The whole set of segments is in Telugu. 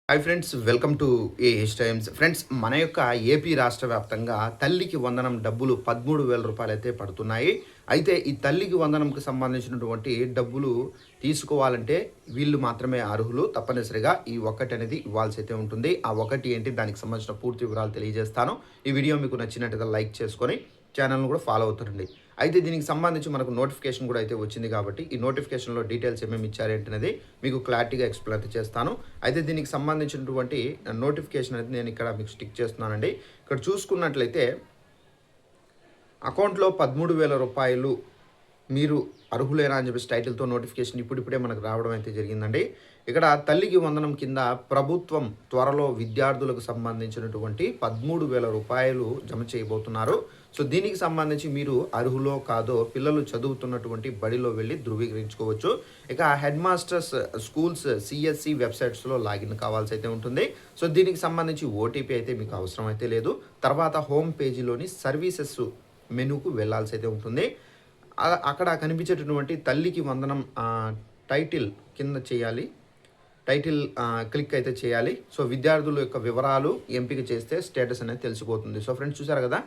Hi friends, welcome to AH times. Friends, మన యొక్క ఏపీ రాష్ట్ర వ్యాప్తంగా తల్లికి వందనం డబ్బులు 13,000 రూపాయలైతే పడుతున్నాయి. అయితే ఈ తల్లికి వందనంకి సంబంధించినటువంటి డబ్బులు తీసుకోవాలంటే వీళ్ళు మాత్రమే అర్హులు. తప్పనిసరిగా ఈ ఒక్కటి అనేది ఇవ్వాల్సి అయితే ఉంటుంది. ఆ ఒకటి ఏంటి, దానికి సంబంధించిన పూర్తి వివరాలు తెలియజేస్తాను. ఈ వీడియో మీకు నచ్చినట్టుగా లైక్ చేసుకొని ఛానల్ను కూడా ఫాలో అవుతారండి. అయితే దీనికి సంబంధించి మనకు నోటిఫికేషన్ కూడా అయితే వచ్చింది కాబట్టి ఈ నోటిఫికేషన్లో డీటెయిల్స్ ఏమేమి ఇచ్చారేంటనేది మీకు క్లారిటీగా ఎక్స్ప్లెయిన్ అయితే చేస్తాను. అయితే దీనికి సంబంధించినటువంటి నోటిఫికేషన్ అనేది నేను ఇక్కడ మీకు స్టిక్ చేస్తున్నానండి. ఇక్కడ చూసుకున్నట్లయితే అకౌంట్లో 13,000 రూపాయలు మీరు అర్హులేనా అని చెప్పేసి టైటిల్తో నోటిఫికేషన్ ఇప్పుడిప్పుడే మనకు రావడం అయితే జరిగిందండి. ఇక్కడ తల్లికి వందనం కింద ప్రభుత్వం త్వరలో విద్యార్థులకు సంబంధించినటువంటి 13,000 రూపాయలు జమ చేయబోతున్నారు. సో దీనికి సంబంధించి మీరు అర్హులో కాదో పిల్లలు చదువుతున్నటువంటి బడిలో వెళ్ళి ధృవీకరించుకోవచ్చు. ఇక హెడ్ మాస్టర్స్ స్కూల్స్ సిఎస్సి వెబ్సైట్స్లో లాగిన్ కావాల్సి అయితే ఉంటుంది. సో దీనికి సంబంధించి ఓటీపీ అయితే మీకు అవసరం అయితే లేదు. తర్వాత హోమ్ పేజీలోని సర్వీసెస్ మెనూకు వెళ్ళాల్సి అయితే ఉంటుంది. అక్కడ కనిపించేటటువంటి తల్లికి వందనం టైటిల్ కింద చేయాలి. టైటిల్ క్లిక్ అయితే చేయాలి. సో విద్యార్థుల యొక్క వివరాలు ఎంపిక చేస్తే స్టేటస్ అనేది తెలిసిపోతుంది. సో ఫ్రెండ్స్, చూసారు కదా,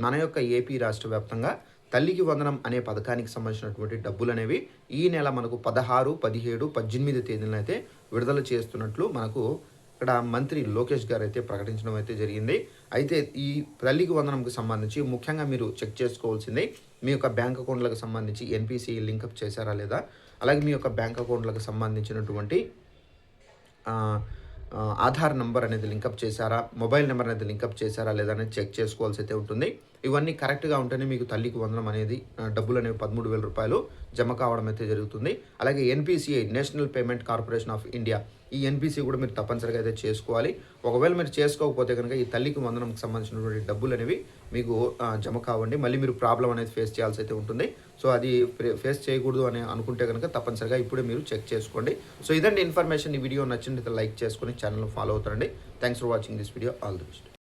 మన యొక్క ఏపీ రాష్ట్ర వ్యాప్తంగా తల్లికి వందనం అనే పథకానికి సంబంధించినటువంటి డబ్బులు అనేవి ఈ నెల మనకు 16, 17, 18 తేదీలను అయితే విడుదల చేస్తున్నట్లు మనకు ఇక్కడ మంత్రి లోకేష్ గారు అయితే ప్రకటించడం అయితే జరిగింది. అయితే ఈ తల్లికి వందనంకి సంబంధించి ముఖ్యంగా మీరు చెక్ చేసుకోవాల్సింది మీ యొక్క బ్యాంక్ అకౌంట్లకు సంబంధించి ఎన్పిసి లింకప్ చేశారా లేదా, అలాగే మీ యొక్క బ్యాంక్ అకౌంట్లకు సంబంధించినటువంటి ఆధార్ నెంబర్ అనేది లింకప్ చేశారా, మొబైల్ నెంబర్ అనేది లింకప్ చేశారా లేదా అనేది చెక్ చేసుకోవాల్సి అయితే ఉంటుంది. ఇవన్నీ కరెక్ట్గా ఉంటేనే మీకు తల్లికి వందనం అనేది డబ్బులు అనేవి 13,000 రూపాయలు జమ కావడం అయితే జరుగుతుంది. అలాగే NPCI, national payment corporation of India, ఈ ఎన్పిసి కూడా మీరు తప్పనిసరిగా అయితే చేసుకోవాలి. ఒకవేళ మీరు చేసుకోకపోతే కనుక ఈ తల్లికి వందనంకి సంబంధించినటువంటి డబ్బులు అనేవి మీకు జమ కావండి. మళ్ళీ మీరు ప్రాబ్లం అనేది ఫేస్ చేయాల్సి అయితే ఉంటుంది. సో అది ఫేస్ చేయకూడదు అని అనుకుంటే కనుక తప్పనిసరిగా ఇప్పుడే మీరు చెక్ చేసుకోండి. సో ఇదండి ఇన్ఫర్మేషన్. ఈ వీడియో నచ్చినట్లయితే లైక్ చేసుకొని ఛానల్ని ఫాలో అవుతారండి. Thanks for watching this video. All the best.